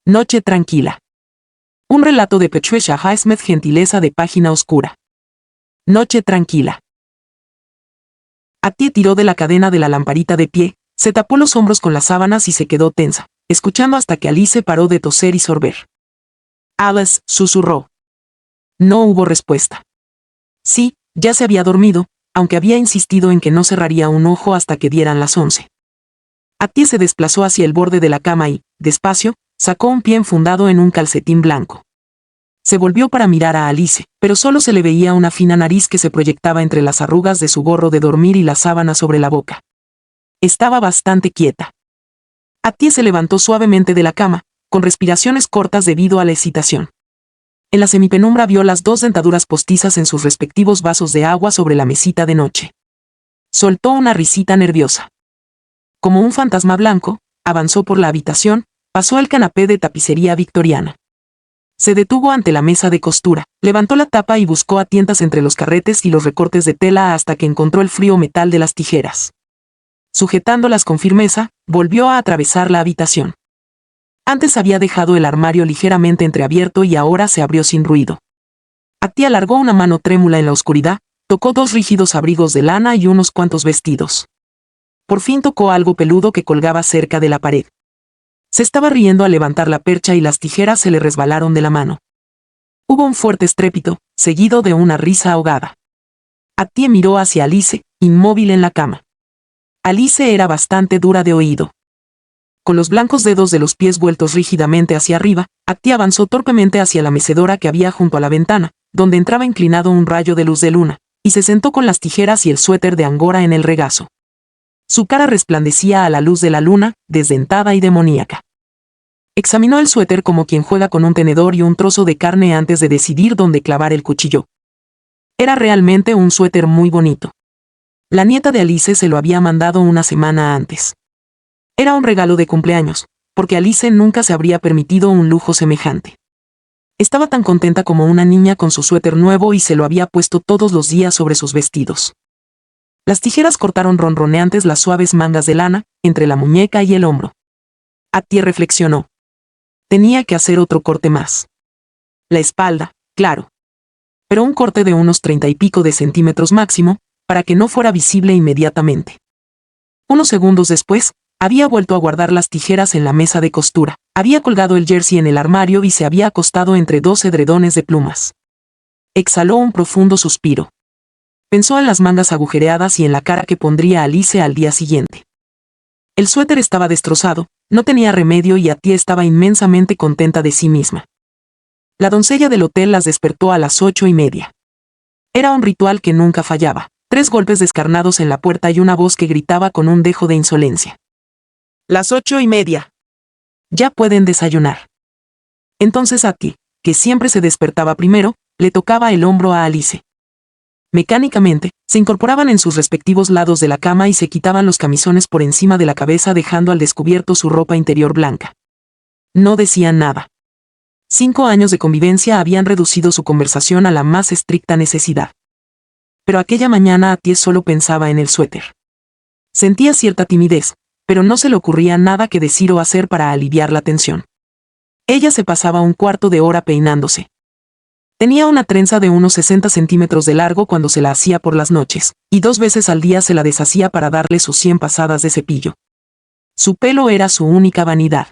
Noche tranquila. Un relato de Patricia Highsmith, gentileza de Página Oscura. Noche tranquila. Attie tiró de la cadena de la lamparita de pie, se tapó los hombros con las sábanas y se quedó tensa, escuchando hasta que Alice paró de toser y sorber. Alice, susurró. No hubo respuesta. Sí, ya se había dormido, aunque había insistido en que no cerraría un ojo hasta que dieran las 11. Attie se desplazó hacia el borde de la cama y, despacio, sacó un pie enfundado en un calcetín blanco. Se volvió para mirar a Alice, pero solo se le veía una fina nariz que se proyectaba entre las arrugas de su gorro de dormir y la sábana sobre la boca. Estaba bastante quieta. Attie se levantó suavemente de la cama, con respiraciones cortas debido a la excitación. En la semipenumbra vio las 2 dentaduras postizas en sus respectivos vasos de agua sobre la mesita de noche. Soltó una risita nerviosa. Como un fantasma blanco, avanzó por la habitación, pasó al canapé de tapicería victoriana. Se detuvo ante la mesa de costura, levantó la tapa y buscó a tientas entre los carretes y los recortes de tela hasta que encontró el frío metal de las tijeras. Sujetándolas con firmeza, volvió a atravesar la habitación. Antes había dejado el armario ligeramente entreabierto y ahora se abrió sin ruido. Attie alargó una mano trémula en la oscuridad, tocó 2 rígidos abrigos de lana y unos cuantos vestidos. Por fin tocó algo peludo que colgaba cerca de la pared. Se estaba riendo al levantar la percha y las tijeras se le resbalaron de la mano. Hubo un fuerte estrépito, seguido de una risa ahogada. Attie miró hacia Alice, inmóvil en la cama. Alice era bastante dura de oído. Con los blancos dedos de los pies vueltos rígidamente hacia arriba, Attie avanzó torpemente hacia la mecedora que había junto a la ventana, donde entraba inclinado un rayo de luz de luna, y se sentó con las tijeras y el suéter de angora en el regazo. Su cara resplandecía a la luz de la luna, desdentada y demoníaca. Examinó el suéter como quien juega con un tenedor y un trozo de carne antes de decidir dónde clavar el cuchillo. Era realmente un suéter muy bonito. La nieta de Alice se lo había mandado una semana antes. Era un regalo de cumpleaños, porque Alice nunca se habría permitido un lujo semejante. Estaba tan contenta como una niña con su suéter nuevo y se lo había puesto todos los días sobre sus vestidos. Las tijeras cortaron ronroneantes las suaves mangas de lana, entre la muñeca y el hombro. Attie reflexionó. Tenía que hacer otro corte más. La espalda, claro. Pero un corte de unos 30 y pico de centímetros máximo, para que no fuera visible inmediatamente. Unos segundos después, había vuelto a guardar las tijeras en la mesa de costura, había colgado el jersey en el armario y se había acostado entre 2 edredones de plumas. Exhaló un profundo suspiro. Pensó en las mangas agujereadas y en la cara que pondría Alice al día siguiente. El suéter estaba destrozado, no tenía remedio y Attie estaba inmensamente contenta de sí misma. La doncella del hotel las despertó a las 8:30. Era un ritual que nunca fallaba, 3 golpes descarnados en la puerta y una voz que gritaba con un dejo de insolencia. Las 8:30. Ya pueden desayunar. Entonces Attie, que siempre se despertaba primero, le tocaba el hombro a Alice. Mecánicamente, se incorporaban en sus respectivos lados de la cama y se quitaban los camisones por encima de la cabeza dejando al descubierto su ropa interior blanca. No decían nada. 5 años de convivencia habían reducido su conversación a la más estricta necesidad. Pero aquella mañana Attie solo pensaba en el suéter. Sentía cierta timidez, pero no se le ocurría nada que decir o hacer para aliviar la tensión. Ella se pasaba un cuarto de hora peinándose. Tenía una trenza de unos 60 centímetros de largo cuando se la hacía por las noches, y 2 veces al día se la deshacía para darle sus 100 pasadas de cepillo. Su pelo era su única vanidad.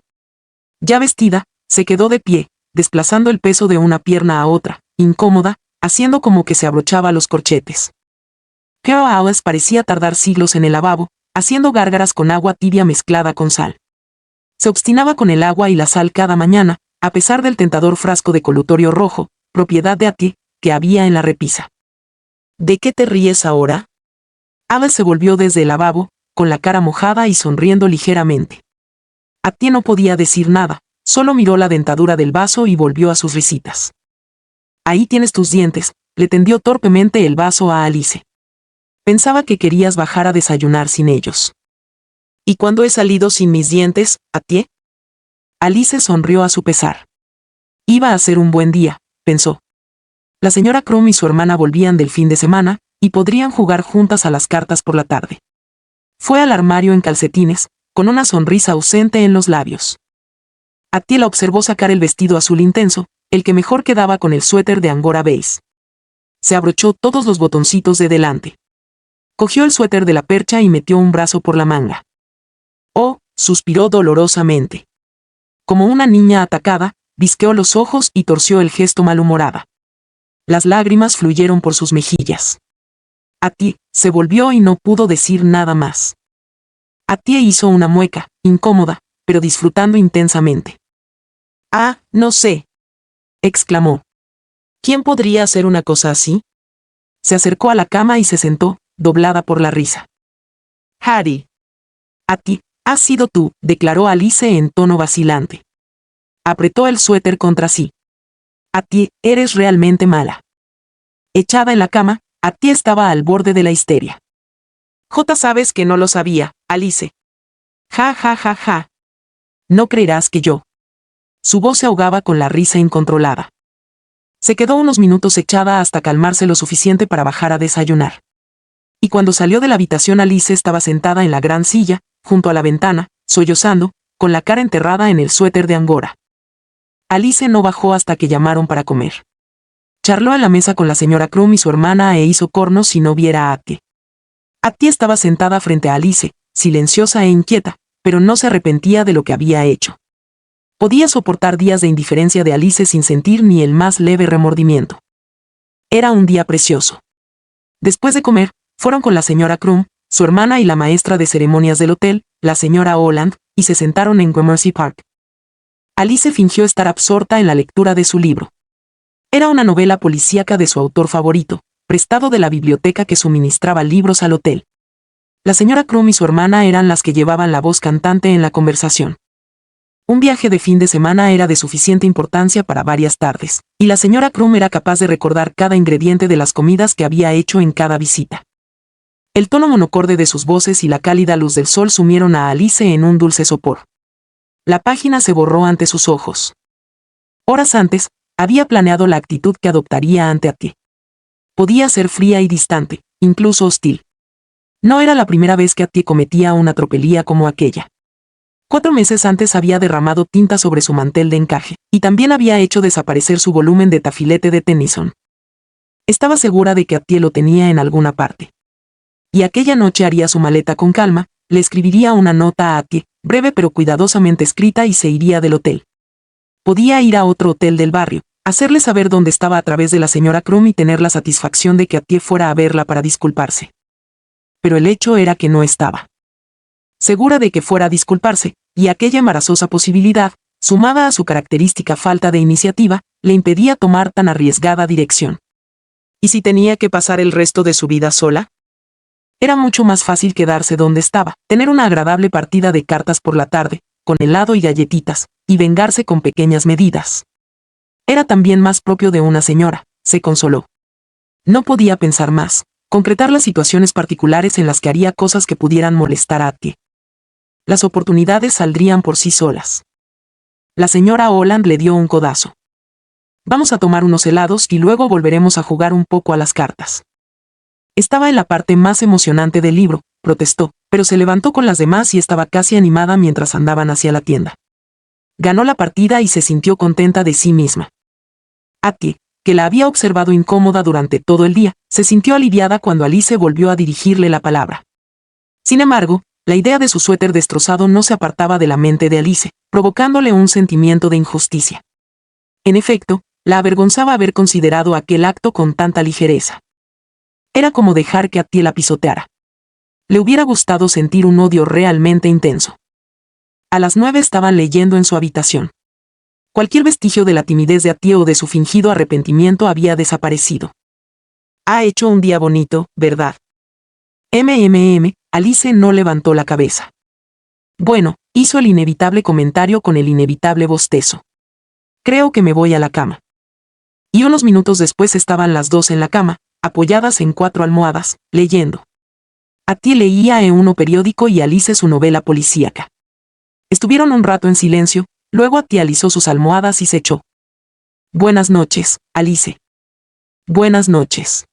Ya vestida, se quedó de pie, desplazando el peso de una pierna a otra, incómoda, haciendo como que se abrochaba los corchetes. Pero Alice parecía tardar siglos en el lavabo, haciendo gárgaras con agua tibia mezclada con sal. Se obstinaba con el agua y la sal cada mañana, a pesar del tentador frasco de colutorio rojo, propiedad de Attie, que había en la repisa. ¿De qué te ríes ahora? Alice se volvió desde el lavabo, con la cara mojada y sonriendo ligeramente. Attie no podía decir nada, solo miró la dentadura del vaso y volvió a sus risitas. Ahí tienes tus dientes, le tendió torpemente el vaso a Alice. Pensaba que querías bajar a desayunar sin ellos. ¿Y cuándo he salido sin mis dientes, Attie? Alice sonrió a su pesar. Iba a ser un buen día, pensó. La señora Krum y su hermana volvían del fin de semana, y podrían jugar juntas a las cartas por la tarde. Fue al armario en calcetines, con una sonrisa ausente en los labios. Atie la observó sacar el vestido azul intenso, el que mejor quedaba con el suéter de angora beige. Se abrochó todos los botoncitos de delante. Cogió el suéter de la percha y metió un brazo por la manga. Oh, suspiró dolorosamente. Como una niña atacada, visqueó los ojos y torció el gesto malhumorada. Las lágrimas fluyeron por sus mejillas. Atie se volvió y no pudo decir nada más. Atie hizo una mueca, incómoda, pero disfrutando intensamente. «Ah, no sé», exclamó. «¿Quién podría hacer una cosa así?» Se acercó a la cama y se sentó, doblada por la risa. «Harry. Atie, has sido tú», declaró Alice en tono vacilante. Apretó el suéter contra sí. «Atie, eres realmente mala». Echada en la cama, Atie estaba al borde de la histeria. «Sabes que no lo sabía, Alice». «Ja, ja, ja, ja. No creerás que yo». Su voz se ahogaba con la risa incontrolada. Se quedó unos minutos echada hasta calmarse lo suficiente para bajar a desayunar. Y cuando salió de la habitación, Alice estaba sentada en la gran silla, junto a la ventana, sollozando, con la cara enterrada en el suéter de angora. Alice no bajó hasta que llamaron para comer. Charló en la mesa con la señora Krum y su hermana e hizo cornos si no viera a Atie. Atie estaba sentada frente a Alice, silenciosa e inquieta, pero no se arrepentía de lo que había hecho. Podía soportar días de indiferencia de Alice sin sentir ni el más leve remordimiento. Era un día precioso. Después de comer, fueron con la señora Krum, su hermana y la maestra de ceremonias del hotel, la señora Holland, y se sentaron en Gramercy Park. Alice fingió estar absorta en la lectura de su libro. Era una novela policíaca de su autor favorito, prestado de la biblioteca que suministraba libros al hotel. La señora Krum y su hermana eran las que llevaban la voz cantante en la conversación. Un viaje de fin de semana era de suficiente importancia para varias tardes, y la señora Krum era capaz de recordar cada ingrediente de las comidas que había hecho en cada visita. El tono monocorde de sus voces y la cálida luz del sol sumieron a Alice en un dulce sopor. La página se borró ante sus ojos. Horas antes, había planeado la actitud que adoptaría ante Atie. Podía ser fría y distante, incluso hostil. No era la primera vez que Atie cometía una tropelía como aquella. 4 meses antes había derramado tinta sobre su mantel de encaje, y también había hecho desaparecer su volumen de Tafilete de Tennyson. Estaba segura de que Atie lo tenía en alguna parte. Y aquella noche haría su maleta con calma, le escribiría una nota a Atie, breve pero cuidadosamente escrita, y se iría del hotel. Podía ir a otro hotel del barrio, hacerle saber dónde estaba a través de la señora Krum y tener la satisfacción de que Atie fuera a verla para disculparse. Pero el hecho era que no estaba. Segura de que fuera a disculparse, y aquella embarazosa posibilidad, sumada a su característica falta de iniciativa, le impedía tomar tan arriesgada dirección. ¿Y si tenía que pasar el resto de su vida sola? Era mucho más fácil quedarse donde estaba, tener una agradable partida de cartas por la tarde, con helado y galletitas, y vengarse con pequeñas medidas. Era también más propio de una señora, se consoló. No podía pensar más, concretar las situaciones particulares en las que haría cosas que pudieran molestar a Atie. Las oportunidades saldrían por sí solas. La señora Holland le dio un codazo. «Vamos a tomar unos helados y luego volveremos a jugar un poco a las cartas». Estaba en la parte más emocionante del libro, protestó, pero se levantó con las demás y estaba casi animada mientras andaban hacia la tienda. Ganó la partida y se sintió contenta de sí misma. Atie, que la había observado incómoda durante todo el día, se sintió aliviada cuando Alice volvió a dirigirle la palabra. Sin embargo, la idea de su suéter destrozado no se apartaba de la mente de Alice, provocándole un sentimiento de injusticia. En efecto, la avergonzaba haber considerado aquel acto con tanta ligereza. Era como dejar que Atie la pisoteara. Le hubiera gustado sentir un odio realmente intenso. A las 9 estaban leyendo en su habitación. Cualquier vestigio de la timidez de Atie o de su fingido arrepentimiento había desaparecido. «Ha hecho un día bonito, ¿verdad?» Alice no levantó la cabeza. «Bueno», hizo el inevitable comentario con el inevitable bostezo. «Creo que me voy a la cama». Y unos minutos después estaban las dos en la cama, apoyadas en 4 almohadas, leyendo. Atie leía en un periódico y Alice su novela policíaca. Estuvieron un rato en silencio, luego Atie alisó sus almohadas y se echó. «Buenas noches, Alice». «Buenas noches».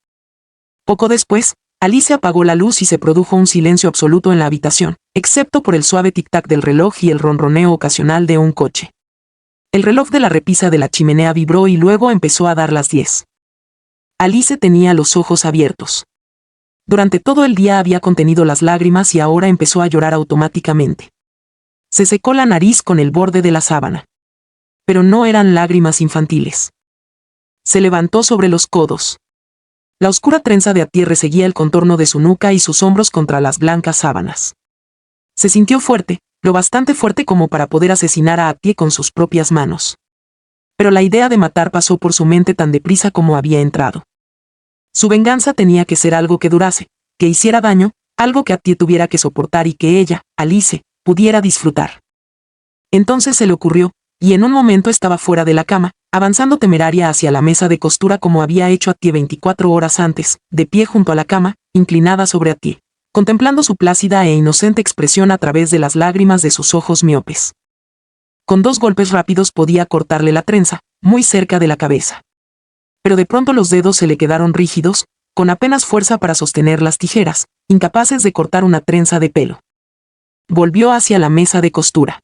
Poco después, Alice apagó la luz y se produjo un silencio absoluto en la habitación, excepto por el suave tic-tac del reloj y el ronroneo ocasional de un coche. El reloj de la repisa de la chimenea vibró y luego empezó a dar las 10. Alice tenía los ojos abiertos. Durante todo el día había contenido las lágrimas y ahora empezó a llorar automáticamente. Se secó la nariz con el borde de la sábana. Pero no eran lágrimas infantiles. Se levantó sobre los codos. La oscura trenza de Attie seguía el contorno de su nuca y sus hombros contra las blancas sábanas. Se sintió fuerte, lo bastante fuerte como para poder asesinar a Attie con sus propias manos. Pero la idea de matar pasó por su mente tan deprisa como había entrado. Su venganza tenía que ser algo que durase, que hiciera daño, algo que Attie tuviera que soportar y que ella, Alice, pudiera disfrutar. Entonces se le ocurrió, y en un momento estaba fuera de la cama, avanzando temeraria hacia la mesa de costura como había hecho Attie 24 horas antes, de pie junto a la cama, inclinada sobre Attie, contemplando su plácida e inocente expresión a través de las lágrimas de sus ojos miopes. Con 2 golpes rápidos podía cortarle la trenza, muy cerca de la cabeza. Pero de pronto los dedos se le quedaron rígidos, con apenas fuerza para sostener las tijeras, incapaces de cortar una trenza de pelo. Volvió hacia la mesa de costura.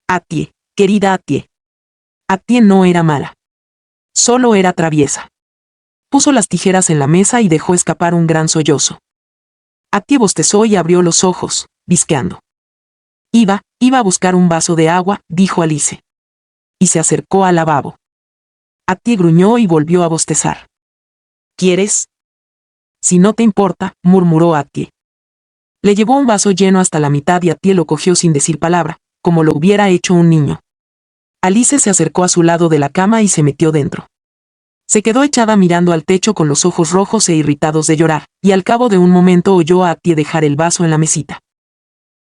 Attie, querida Attie. Attie no era mala. Solo era traviesa. Puso las tijeras en la mesa y dejó escapar un gran sollozo. Attie bostezó y abrió los ojos, visqueando. Iba a buscar un vaso de agua, dijo Alice. Y se acercó al lavabo. Attie gruñó y volvió a bostezar. ¿Quieres? Si no te importa, murmuró Attie. Le llevó un vaso lleno hasta la mitad y Attie lo cogió sin decir palabra, como lo hubiera hecho un niño. Alice se acercó a su lado de la cama y se metió dentro. Se quedó echada mirando al techo con los ojos rojos e irritados de llorar, y al cabo de un momento oyó a Attie dejar el vaso en la mesita.